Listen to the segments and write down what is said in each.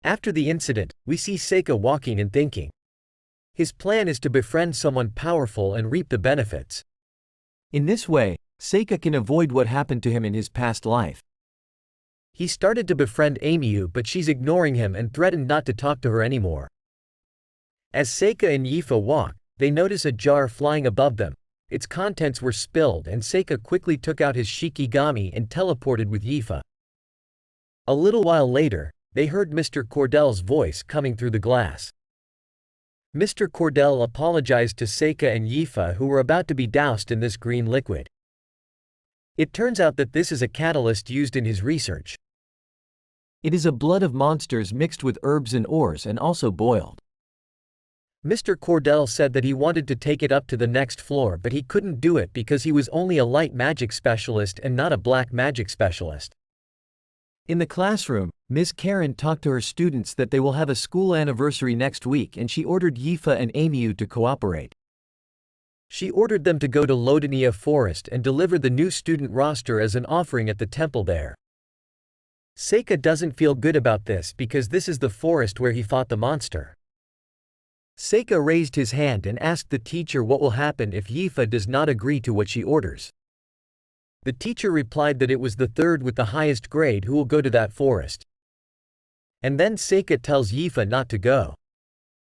After the incident, we see Seika walking and thinking. His plan is to befriend someone powerful and reap the benefits. In this way, Seika can avoid what happened to him in his past life. He started to befriend Amiyu, but she's ignoring him and threatened not to talk to her anymore. As Seika and Yifa walk, they notice a jar flying above them. Its contents were spilled and Seika quickly took out his Shikigami and teleported with Yifa. A little while later, they heard Mr. Cordell's voice coming through the glass. Mr. Cordell apologized to Seika and Yifa, who were about to be doused in this green liquid. It turns out that this is a catalyst used in his research. It is a blood of monsters mixed with herbs and ores and also boiled. Mr. Cordell said that he wanted to take it up to the next floor, but he couldn't do it because he was only a light magic specialist and not a black magic specialist. In the classroom, Ms. Karen talked to her students that they will have a school anniversary next week, and she ordered Yifa and Amiyu to cooperate. She ordered them to go to Lodania Forest and deliver the new student roster as an offering at the temple there. Seika doesn't feel good about this because this is the forest where he fought the monster. Seika raised his hand and asked the teacher what will happen if Yifa does not agree to what she orders. The teacher replied that it was the third with the highest grade who will go to that forest. And then Seika tells Yifa not to go.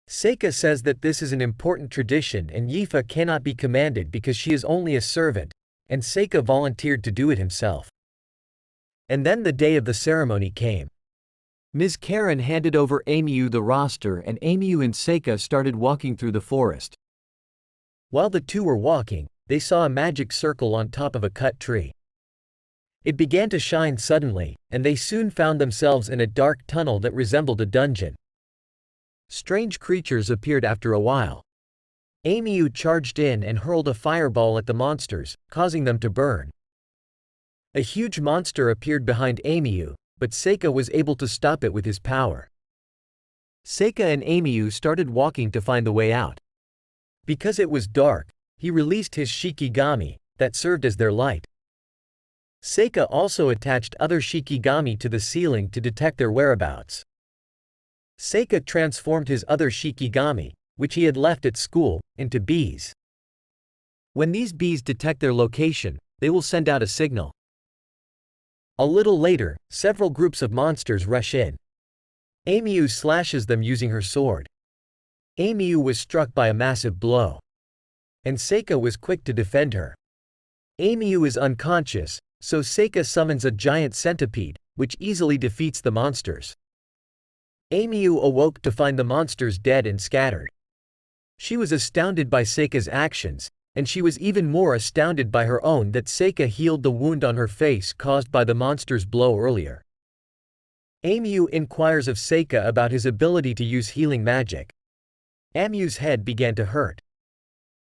Seika says that this is an important tradition and Yifa cannot be commanded because she is only a servant, and Seika volunteered to do it himself. And then the day of the ceremony came. Ms. Karen handed over Amiyu the roster, and Amiyu and Seika started walking through the forest. While the two were walking, they saw a magic circle on top of a cut tree. It began to shine suddenly, and they soon found themselves in a dark tunnel that resembled a dungeon. Strange creatures appeared after a while. Amiyu charged in and hurled a fireball at the monsters, causing them to burn. A huge monster appeared behind Amiyu, but Seika was able to stop it with his power. Seika and Amiyu started walking to find the way out. Because it was dark, he released his Shikigami, that served as their light. Seika also attached other Shikigami to the ceiling to detect their whereabouts. Seika transformed his other Shikigami, which he had left at school, into bees. When these bees detect their location, they will send out a signal. A little later, several groups of monsters rush in. Amiyu slashes them using her sword. Amiyu was struck by a massive blow, and Seika was quick to defend her. Amiyu is unconscious, so Seika summons a giant centipede, which easily defeats the monsters. Amiyu awoke to find the monsters dead and scattered. She was astounded by Seika's actions, and she was even more astounded by her own that Seika healed the wound on her face caused by the monster's blow earlier. Amiyu inquires of Seika about his ability to use healing magic. Amiyu's head began to hurt.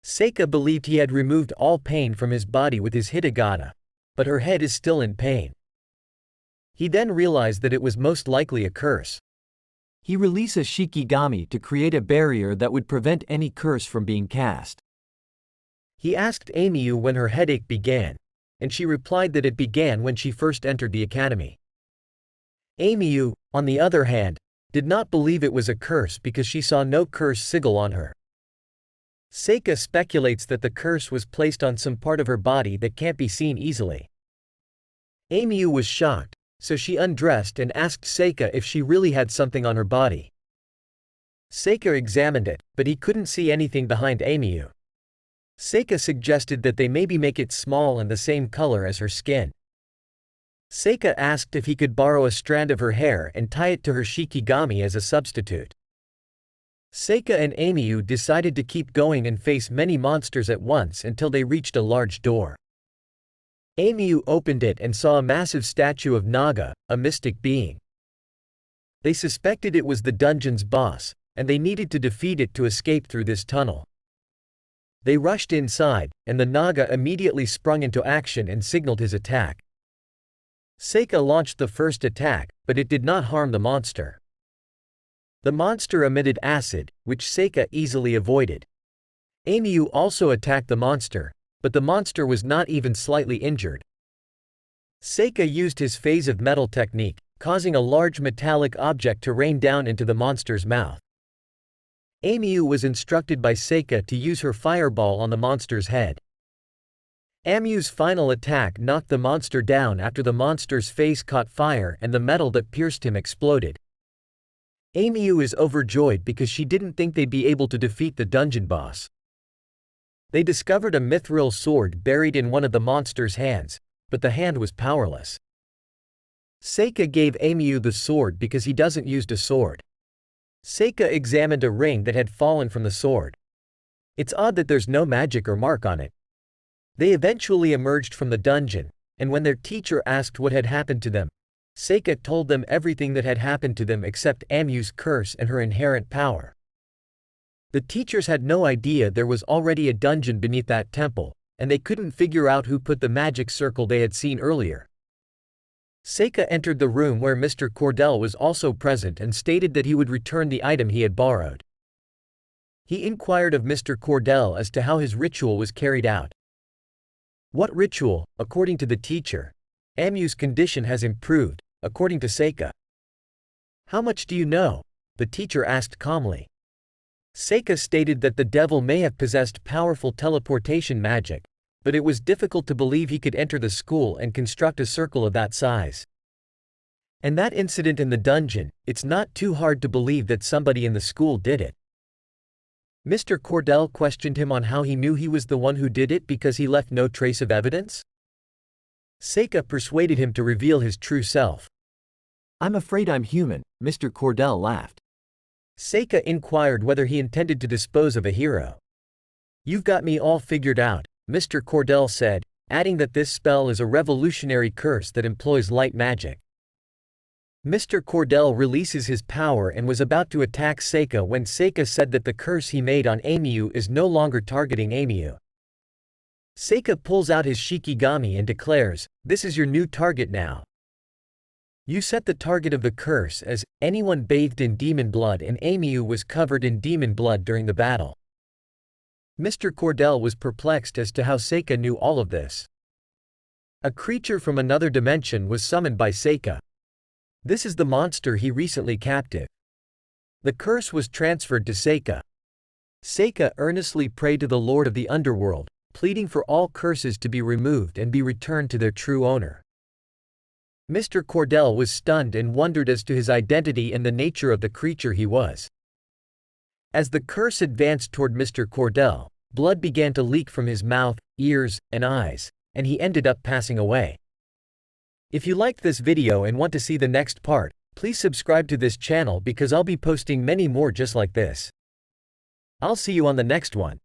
Seika believed he had removed all pain from his body with his Hitagata, but her head is still in pain. He then realized that it was most likely a curse. He releases Shikigami to create a barrier that would prevent any curse from being cast. He asked Amiyu when her headache began, and she replied that it began when she first entered the academy. Amiyu, on the other hand, did not believe it was a curse because she saw no curse sigil on her. Seika speculates that the curse was placed on some part of her body that can't be seen easily. Amiyu was shocked, so she undressed and asked Seika if she really had something on her body. Seika examined it, but he couldn't see anything behind Amiyu. Seika suggested that they maybe make it small and the same color as her skin. Seika asked if he could borrow a strand of her hair and tie it to her Shikigami as a substitute. Seika and Amiyu decided to keep going and face many monsters at once until they reached a large door. Amiyu opened it and saw a massive statue of Naga, a mystic being. They suspected it was the dungeon's boss, and they needed to defeat it to escape through this tunnel. They rushed inside, and the Naga immediately sprung into action and signaled his attack. Seika launched the first attack, but it did not harm the monster. The monster emitted acid, which Seika easily avoided. Amiyu also attacked the monster, but the monster was not even slightly injured. Seika used his phase of metal technique, causing a large metallic object to rain down into the monster's mouth. Amiu was instructed by Seika to use her fireball on the monster's head. Amiu's final attack knocked the monster down after the monster's face caught fire and the metal that pierced him exploded. Amiu is overjoyed because she didn't think they'd be able to defeat the dungeon boss. They discovered a mithril sword buried in one of the monster's hands, but the hand was powerless. Seika gave Amiu the sword because he doesn't use a sword. Seika examined a ring that had fallen from the sword. It's odd that there's no magic or mark on it. They eventually emerged from the dungeon, and when their teacher asked what had happened to them, Seika told them everything that had happened to them except Amiu's curse and her inherent power. The teachers had no idea there was already a dungeon beneath that temple, and they couldn't figure out who put the magic circle they had seen earlier. Seika entered the room where Mr. Cordell was also present and stated that he would return the item he had borrowed. He inquired of Mr. Cordell as to how his ritual was carried out. What ritual? According to the teacher, Amiu's condition has improved, according to Seika. How much do you know? The teacher asked calmly. Seika stated that the devil may have possessed powerful teleportation magic, but it was difficult to believe he could enter the school and construct a circle of that size. And that incident in the dungeon, it's not too hard to believe that somebody in the school did it. Mr. Cordell questioned him on how he knew he was the one who did it because he left no trace of evidence. Seika persuaded him to reveal his true self. I'm afraid I'm human, Mr. Cordell laughed. Seika inquired whether he intended to dispose of a hero. You've got me all figured out, Mr. Cordell said, adding that this spell is a revolutionary curse that employs light magic. Mr. Cordell releases his power and was about to attack Seika when Seika said that the curse he made on Amiu is no longer targeting Amiu. Seika pulls out his Shikigami and declares, "This is your new target now. You set the target of the curse as anyone bathed in demon blood, and Amiu was covered in demon blood during the battle." Mr. Cordell was perplexed as to how Seika knew all of this. A creature from another dimension was summoned by Seika. This is the monster he recently captured. The curse was transferred to Seika. Seika earnestly prayed to the Lord of the Underworld, pleading for all curses to be removed and be returned to their true owner. Mr. Cordell was stunned and wondered as to his identity and the nature of the creature he was. As the curse advanced toward Mr. Cordell, blood began to leak from his mouth, ears, and eyes, and he ended up passing away. If you liked this video and want to see the next part, please subscribe to this channel because I'll be posting many more just like this. I'll see you on the next one.